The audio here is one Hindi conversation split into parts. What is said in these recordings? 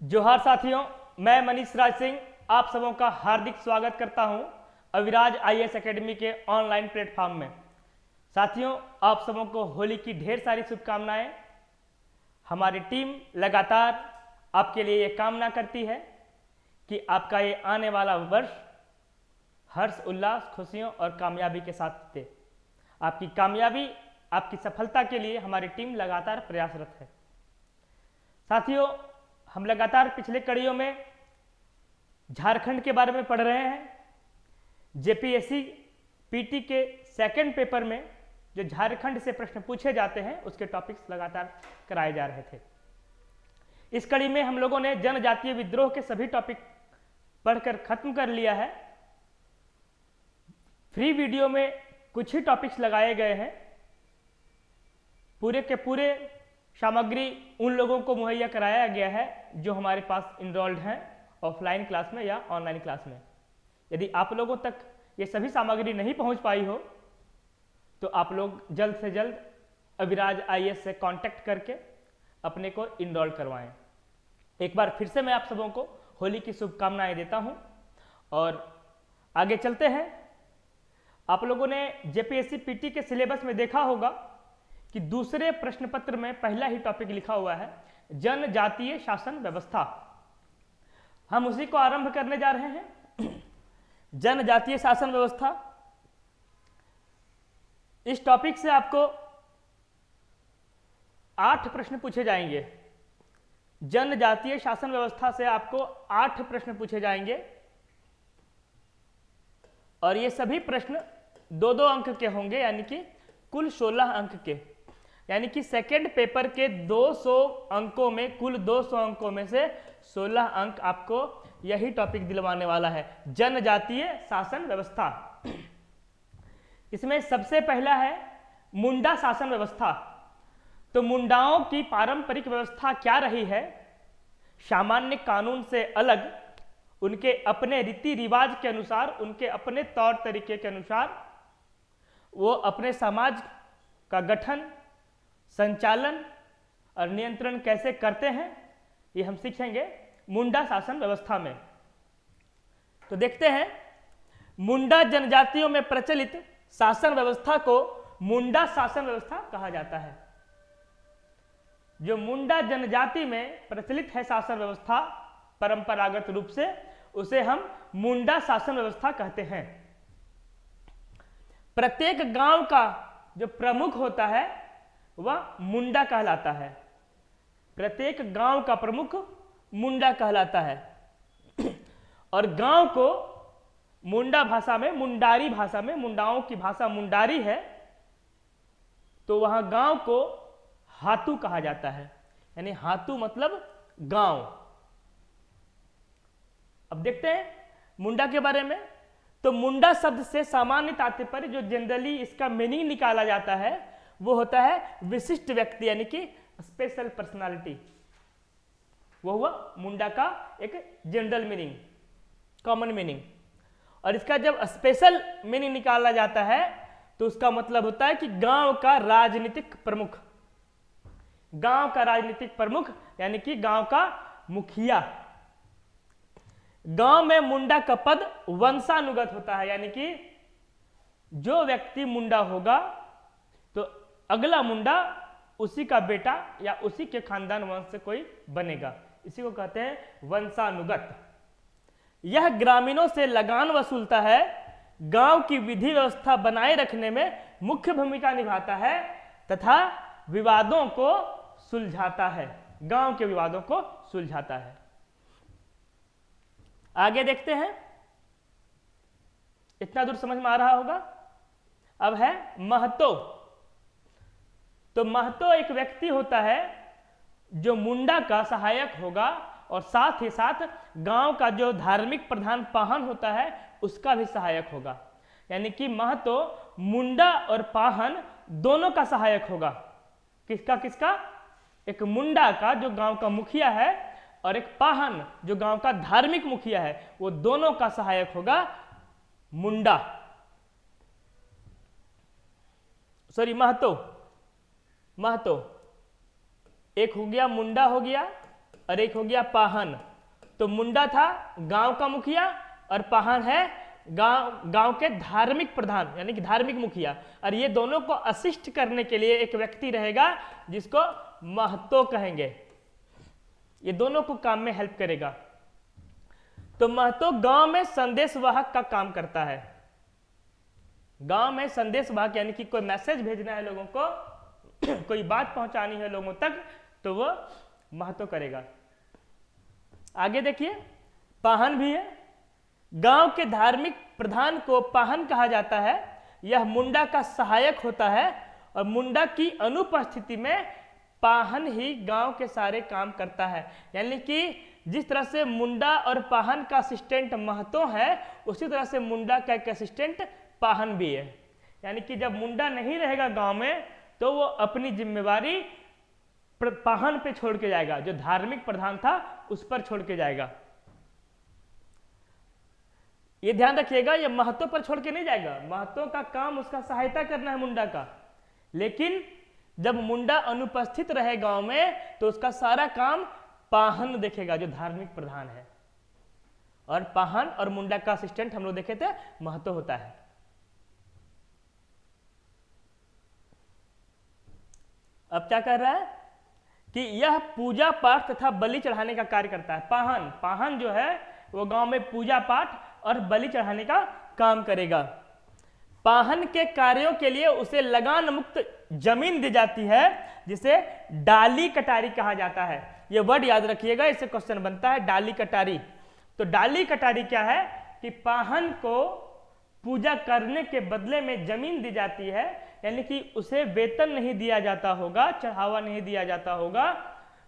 जोहार साथियों, मैं मनीष राज सिंह आप सबों का हार्दिक स्वागत करता हूं अविराज आईएएस एकेडमी के ऑनलाइन प्लेटफॉर्म में। साथियों, आप सबों को होली की ढेर सारी शुभकामनाएं। हमारी टीम लगातार आपके लिए ये कामना करती है कि आपका ये आने वाला वर्ष हर्ष, उल्लास, खुशियों और कामयाबी के साथ बीते। आपकी कामयाबी, आपकी सफलता के लिए हमारी टीम लगातार प्रयासरत है। साथियों, हम लगातार पिछले कड़ियों में झारखंड के बारे में पढ़ रहे हैं। जेपीएससी पीटी के सेकंड पेपर में जो झारखंड से प्रश्न पूछे जाते हैं उसके टॉपिक्स लगातार कराए जा रहे थे। इस कड़ी में हम लोगों ने जनजातीय विद्रोह के सभी टॉपिक पढ़कर खत्म कर लिया है। फ्री वीडियो में कुछ ही टॉपिक्स लगाए गए हैं। पूरे के पूरे सामग्री उन लोगों को मुहैया कराया गया है जो हमारे पास इनरोल्ड हैं ऑफलाइन क्लास में या ऑनलाइन क्लास में। यदि आप लोगों तक ये सभी सामग्री नहीं पहुंच पाई हो तो आप लोग जल्द से जल्द अविराज आईएएस से कांटेक्ट करके अपने को इनरोल करवाएं। एक बार फिर से मैं आप सबों को होली की शुभकामनाएं देता हूं और आगे चलते हैं। आप लोगों ने जेपीएससी पीटी के सिलेबस में देखा होगा कि दूसरे प्रश्न पत्र में पहला ही टॉपिक लिखा हुआ है जनजातीय शासन व्यवस्था। हम उसी को आरंभ करने जा रहे हैं। जनजातीय शासन व्यवस्था, इस टॉपिक से आपको 8 प्रश्न पूछे जाएंगे। जनजातीय शासन व्यवस्था से आपको 8 प्रश्न पूछे जाएंगे और ये सभी प्रश्न 2-2 अंक के होंगे, यानी कि कुल 16 अंक के। यानी कि सेकंड पेपर के 200 अंकों में, कुल 200 अंकों में से 16 अंक आपको यही टॉपिक दिलवाने वाला है, जनजातीय शासन व्यवस्था। इसमें सबसे पहला है मुंडा शासन व्यवस्था। तो मुंडाओं की पारंपरिक व्यवस्था क्या रही है? सामान्य कानून से अलग, उनके अपने रीति रिवाज के अनुसार, उनके अपने तौर तरीके के अनुसार वो अपने समाज का गठन, संचालन और नियंत्रण कैसे करते हैं, ये हम सीखेंगे मुंडा शासन व्यवस्था में। तो देखते हैं, मुंडा जनजातियों में प्रचलित शासन व्यवस्था को मुंडा शासन व्यवस्था कहा जाता है। जो मुंडा जनजाति में प्रचलित है शासन व्यवस्था परंपरागत रूप से, उसे हम मुंडा शासन व्यवस्था कहते हैं। प्रत्येक गांव का जो प्रमुख होता है वह मुंडा कहलाता है। प्रत्येक गांव का प्रमुख मुंडा कहलाता है और गांव को मुंडा भाषा में, मुंडारी भाषा में, मुंडाओं की भाषा मुंडारी है, तो वहां गांव को हातू कहा जाता है। यानी हातू मतलब गांव। अब देखते हैं मुंडा के बारे में। तो मुंडा शब्द से सामान्य तात्पर्य, जो जनरली इसका मीनिंग निकाला जाता है, वो होता है विशिष्ट व्यक्ति, यानी कि स्पेशल पर्सनालिटी। वो हुआ मुंडा का एक जनरल मीनिंग, कॉमन मीनिंग। और इसका जब स्पेशल मीनिंग निकाला जाता है तो उसका मतलब होता है कि गांव का राजनीतिक प्रमुख। गांव का राजनीतिक प्रमुख यानी कि गांव का मुखिया। गांव में मुंडा का पद वंशानुगत होता है, यानी कि जो व्यक्ति मुंडा होगा तो अगला मुंडा उसी का बेटा या उसी के खानदान वंश से कोई बनेगा। इसी को कहते हैं वंशानुगत। यह ग्रामीणों से लगान वसूलता है, गांव की विधि व्यवस्था बनाए रखने में मुख्य भूमिका निभाता है तथा विवादों को सुलझाता है। गांव के विवादों को सुलझाता है। आगे देखते हैं। इतना दूर समझ में आ रहा होगा। अब है महतो। तो महतो एक व्यक्ति होता है जो मुंडा का सहायक होगा और साथ ही साथ गांव का जो धार्मिक प्रधान पाहन होता है उसका भी सहायक होगा। यानी कि महतो मुंडा और पाहन दोनों का सहायक होगा। किसका किसका? एक मुंडा का जो गांव का मुखिया है और एक पाहन जो गांव का धार्मिक मुखिया है, वो दोनों का सहायक होगा मुंडा, सॉरी महतो। महतो एक हो गया, मुंडा हो गया और एक हो गया पाहन। तो मुंडा था गांव का मुखिया और पाहन है गांव के धार्मिक प्रधान यानी कि धार्मिक मुखिया। और ये दोनों को असिस्ट करने के लिए एक व्यक्ति रहेगा जिसको महतो कहेंगे। ये दोनों को काम में हेल्प करेगा। तो महतो गांव में संदेशवाहक का काम करता है। गांव में संदेशवाहक यानी कि कोई मैसेज भेजना है लोगों को, कोई बात पहुंचानी है लोगों तक, तो वो महतो करेगा। आगे देखिए, पाहन भी है। गांव के धार्मिक प्रधान को पाहन कहा जाता है। यह मुंडा का सहायक होता है और मुंडा की अनुपस्थिति में पाहन ही गांव के सारे काम करता है। यानी कि जिस तरह से मुंडा और पाहन का असिस्टेंट महतो है, उसी तरह से मुंडा का एक असिस्टेंट पाहन भी है। यानी कि जब मुंडा नहीं रहेगा गांव में तो वो अपनी जिम्मेवारी पाहन पे छोड़ के जाएगा, जो धार्मिक प्रधान था उस पर छोड़ के जाएगा। ये ध्यान रखिएगा, ये महतो पर छोड़ के नहीं जाएगा। महतो का काम उसका सहायता करना है मुंडा का, लेकिन जब मुंडा अनुपस्थित रहे गांव में तो उसका सारा काम पाहन देखेगा, जो धार्मिक प्रधान है। और पाहन और मुंडा का असिस्टेंट हम लोग देखे थे महतो होता है। अब क्या कर रहा है कि यह पूजा पाठ तथा बलि चढ़ाने का कार्य करता है। पाहन जो है वो गांव में पूजा पाठ और बलि चढ़ाने का काम करेगा। पाहन के कार्यों के लिए उसे लगान मुक्त जमीन दी जाती है, जिसे डाली कटारी कहा जाता है। ये वर्ड याद रखिएगा, इससे क्वेश्चन बनता है, डाली कटारी। तो डाली कटारी क्या है कि पाहन को पूजा करने के बदले में जमीन दी जाती है, यानी कि उसे वेतन नहीं दिया जाता होगा, चढ़ावा नहीं दिया जाता होगा,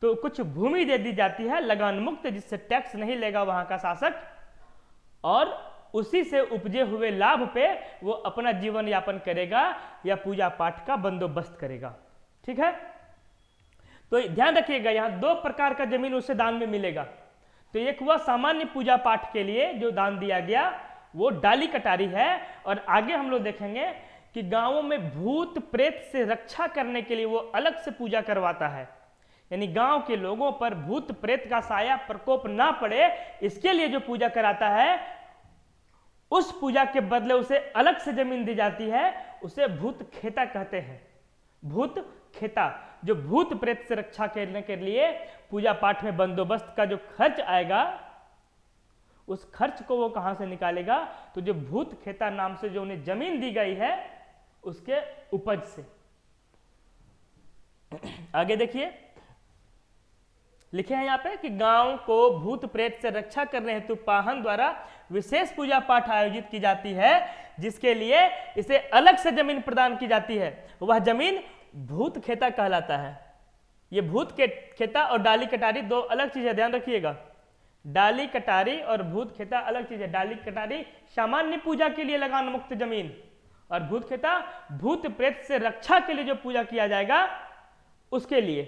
तो कुछ भूमि दे दी जाती है लगान मुक्त, जिससे टैक्स नहीं लेगा वहां का शासक, और उसी से उपजे हुए लाभ पे वो अपना जीवन यापन करेगा या पूजा पाठ का बंदोबस्त करेगा। ठीक है, तो ध्यान रखिएगा, यहां दो प्रकार का जमीन उसे दान में मिलेगा। तो एक वह सामान्य पूजा पाठ के लिए जो दान दिया गया वो डाली कटारी है, और आगे हम लोग देखेंगे कि गांवों में भूत प्रेत से रक्षा करने के लिए वो अलग से पूजा करवाता है। यानी गांव के लोगों पर भूत प्रेत का साया प्रकोप ना पड़े, इसके लिए जो पूजा कराता है, उस पूजा के बदले उसे अलग से जमीन दी जाती है, उसे भूत खेता कहते हैं। भूत खेता, जो भूत प्रेत से रक्षा करने के लिए पूजा पाठ में बंदोबस्त का जो खर्च आएगा, उस खर्च को वो कहां से निकालेगा, तो जो भूत खेता नाम से जो उन्हें जमीन दी गई है उसके उपज से। आगे देखिए, लिखे हैं यहाँ पे कि गांव को भूत प्रेत से रक्षा करने हेतु पाहन द्वारा विशेष पूजा पाठ आयोजित की जाती है, जिसके लिए इसे अलग से जमीन प्रदान की जाती है। वह जमीन भूत खेता कहलाता है। ये भूत खेता और डाली कटारी दो अलग चीजें, ध्यान रखिएगा। डाली कटारी और भूत खेता अलग चीज है। डाली कटारी सामान्य पूजा के लिए लगान मुक्त जमीन, और भूत खेता भूत प्रेत से रक्षा के लिए जो पूजा किया जाएगा उसके लिए।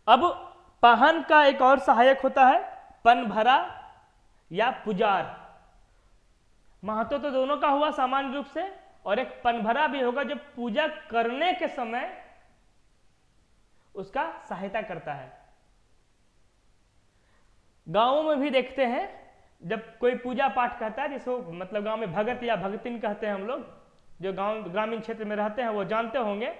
अब पाहन का एक और सहायक होता है पनभरा या पुजार। महत्व तो दोनों का हुआ सामान्य रूप से, और एक पनभरा भी होगा जो पूजा करने के समय उसका सहायता करता है। गांवों में भी देखते हैं जब कोई पूजा पाठ करता है, जिसको मतलब गांव में भगत या भगतिन कहते हैं हम लोग, जो गांव ग्रामीण क्षेत्र में रहते हैं वो जानते होंगे।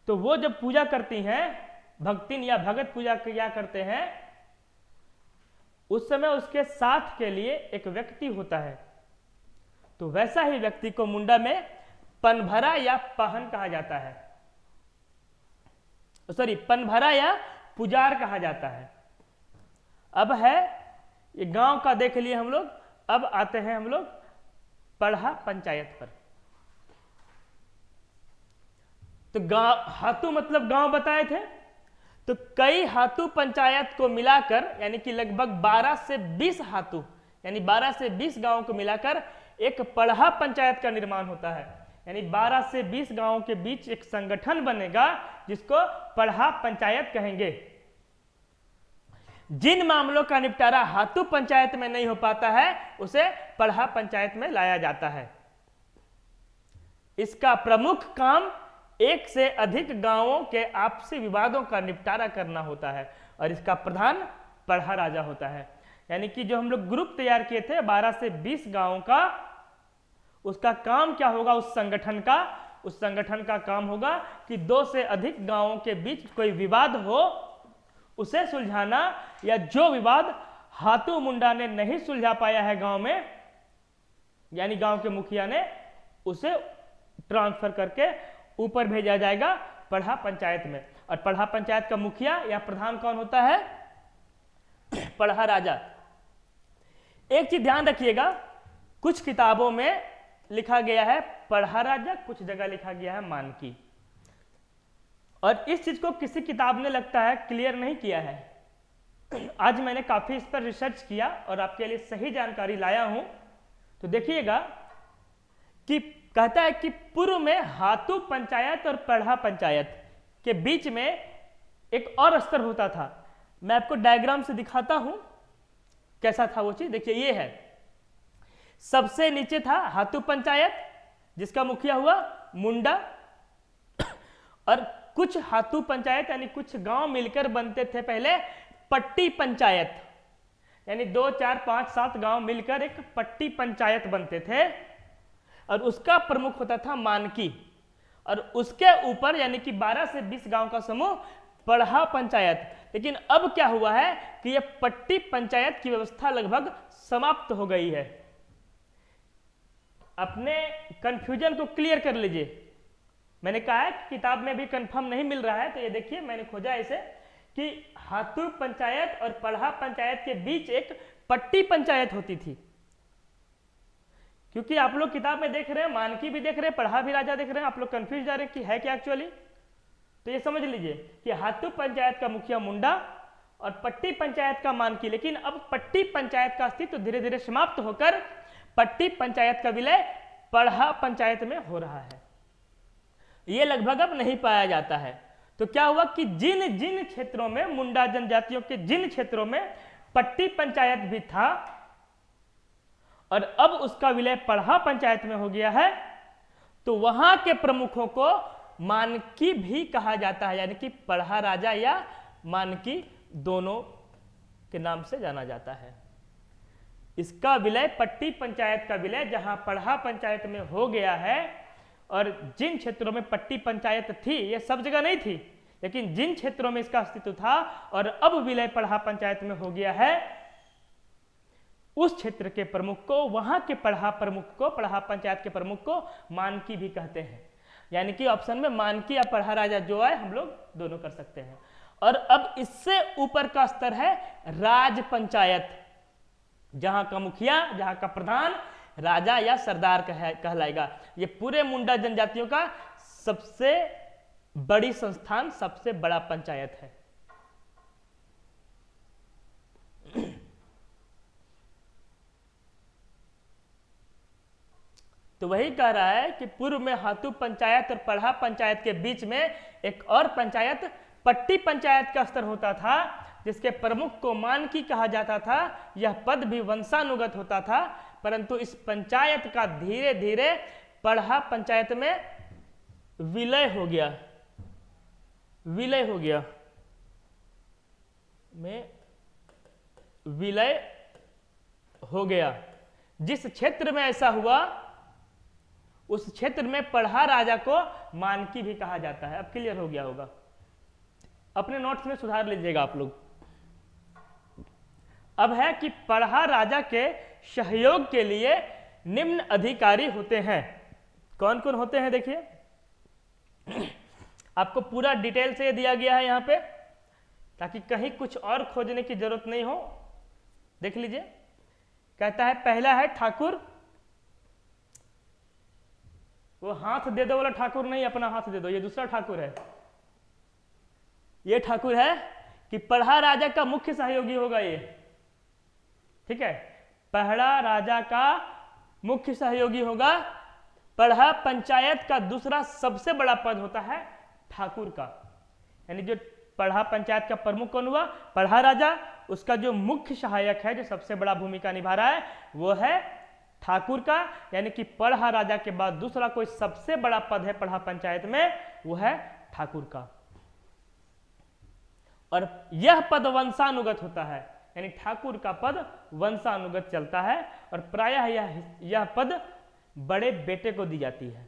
तो वो जब पूजा करती हैं, भक्तिन या भगत पूजा क्या करते हैं, उस समय उसके साथ के लिए एक व्यक्ति होता है। तो वैसा ही व्यक्ति को मुंडा में पनभरा या पाहन कहा जाता है, सॉरी पनभरा या पुजार कहा जाता है। अब है ये गांव का देख लिए हम लोग, अब आते हैं हम लोग पढ़ा पंचायत पर। तो गांव, हाथू मतलब गांव बताए थे, तो कई हाथू पंचायत को मिलाकर, यानी कि लगभग 12 से 20 हाथू, यानी 12 से 20 गांवों को मिलाकर एक पढ़ा पंचायत का निर्माण होता है। यानी 12 से 20 गांवों के बीच एक संगठन बनेगा जिसको पढ़ा पंचायत कहेंगे। जिन मामलों का निपटारा हाथू पंचायत में नहीं हो पाता है उसे पढ़ा पंचायत में लाया जाता है। इसका प्रमुख काम एक से अधिक गांवों के आपसी विवादों का निपटारा करना होता है और इसका प्रधान पढ़ा राजा होता है। यानी कि जो हम लोग ग्रुप तैयार किए थे 12 से 20 गांवों का, उसका काम क्या होगा, उस संगठन का काम होगा कि 2 से अधिक गांवों के बीच कोई विवाद हो उसे सुलझाना, या जो विवाद हाथू मुंडा ने नहीं सुलझा पाया है गांव में, यानी गांव के मुखिया ने, उसे ट्रांसफर करके ऊपर भेजा जाएगा पढ़ा पंचायत में। और पढ़ा पंचायत का मुखिया या प्रधान कौन होता है, पढ़ा राजा। एक चीज ध्यान रखिएगा, कुछ किताबों में लिखा गया है पढ़ा राजा, कुछ जगह लिखा गया है मानकी, और इस चीज को किसी किताब ने लगता है क्लियर नहीं किया है। आज मैंने काफी इस पर रिसर्च किया और आपके लिए सही जानकारी लाया हूं। तो देखिएगा कि कहता है कि पूर्व में हाथू पंचायत और पढ़ा पंचायत के बीच में एक और स्तर होता था। मैं आपको डायग्राम से दिखाता हूं कैसा था वो चीज। देखिए ये है, सबसे नीचे था हाथू पंचायत जिसका मुखिया हुआ मुंडा, और कुछ हाथू पंचायत यानी कुछ गांव मिलकर बनते थे पहले पट्टी पंचायत, यानी 2, 4, 5, 7 गांव मिलकर एक पट्टी पंचायत बनते थे, और उसका प्रमुख होता था मानकी, और उसके ऊपर यानी कि 12 से 20 गांव का समूह पढ़ा पंचायत। लेकिन अब क्या हुआ है कि यह पट्टी पंचायत की व्यवस्था लगभग समाप्त हो गई है। अपने कंफ्यूजन को क्लियर कर लीजिए। मैंने कहा है कि किताब में भी कंफर्म नहीं मिल रहा है, तो ये देखिए मैंने खोजा इसे कि हाथू पंचायत और पढ़ा पंचायत के बीच एक पट्टी पंचायत होती थी। क्योंकि आप लोग किताब में देख रहे हैं, मानकी भी देख रहे हैं, पढ़ा भी राजा देख रहे हैं, आप लोग कंफ्यूज जा रहे हैं कि है क्या एक्चुअली। तो ये समझ लीजिए कि हाथू पंचायत का मुखिया मुंडा और पट्टी पंचायत का मानकी। लेकिन अब पट्टी पंचायत का अस्तित्व धीरे धीरे समाप्त होकर पट्टी पंचायत का विलय पढ़ा पंचायत में हो रहा है। ये लगभग अब नहीं पाया जाता है। तो क्या हुआ कि जिन जिन क्षेत्रों में मुंडा जनजातियों के जिन क्षेत्रों में पट्टी पंचायत भी था और अब उसका विलय पढ़ा पंचायत में हो गया है, तो वहां के प्रमुखों को मानकी भी कहा जाता है, यानी कि पढ़ा राजा या मानकी दोनों के नाम से जाना जाता है। इसका विलय पट्टी पंचायत का विलय जहां पढ़ा पंचायत में हो गया है, और जिन क्षेत्रों में पट्टी पंचायत थी, ये सब जगह नहीं थी, लेकिन जिन क्षेत्रों में इसका अस्तित्व था और अब विलय पढ़ा पंचायत में हो गया है, उस क्षेत्र के प्रमुख को, वहां के पढ़ा प्रमुख को, पढ़ा पंचायत के प्रमुख को मानकी भी कहते हैं। यानी कि ऑप्शन में मानकी या पढ़ा राजा जो है हम लोग दोनों कर सकते हैं। और अब इससे ऊपर का स्तर है राज पंचायत, जहां का मुखिया, जहां का प्रधान राजा या सरदार कहलाएगा। ये पूरे मुंडा जनजातियों का सबसे बड़ी संस्थान, सबसे बड़ा पंचायत है। तो वही कह रहा है कि पूर्व में हाथू पंचायत और पढ़ा पंचायत के बीच में एक और पंचायत पट्टी पंचायत का स्तर होता था, जिसके प्रमुख को मानकी कहा जाता था। यह पद भी वंशानुगत होता था, परंतु इस पंचायत का धीरे धीरे पढ़ा पंचायत में विलय हो गया, विलय हो गया। जिस क्षेत्र में ऐसा हुआ उस क्षेत्र में पढ़ा राजा को मानकी भी कहा जाता है। अब क्लियर हो गया होगा, अपने नोट्स में सुधार लीजिएगा आप लोग। अब है कि पढ़ा राजा के सहयोग के लिए निम्न अधिकारी होते हैं। कौन कौन होते हैं देखिए, आपको पूरा डिटेल से दिया गया है यहां पे, ताकि कहीं कुछ और खोजने की जरूरत नहीं हो। देख लीजिए, कहता है पहला है ठाकुर। वो हाथ दे दो वाला ठाकुर नहीं, अपना हाथ दे दो, ये दूसरा ठाकुर है। ये ठाकुर है कि पढ़ा राजा का मुख्य सहयोगी होगा ये, ठीक है। पढ़ा राजा का मुख्य सहयोगी होगा। पढ़ा पंचायत का दूसरा सबसे बड़ा पद होता है ठाकुर का, यानी जो पढ़ा पंचायत का प्रमुख कौन हुआ, पढ़ा राजा। उसका जो मुख्य सहायक है, जो सबसे बड़ा भूमिका निभा रहा है, वो है ठाकुर का, यानी कि पढ़ा राजा के बाद दूसरा कोई सबसे बड़ा पद है पढ़ा पंचायत में, वो है ठाकुर का। और यह पद वंशानुगत होता है, यानी ठाकुर का पद वंशानुगत चलता है और प्रायः यह पद बड़े बेटे को दी जाती है।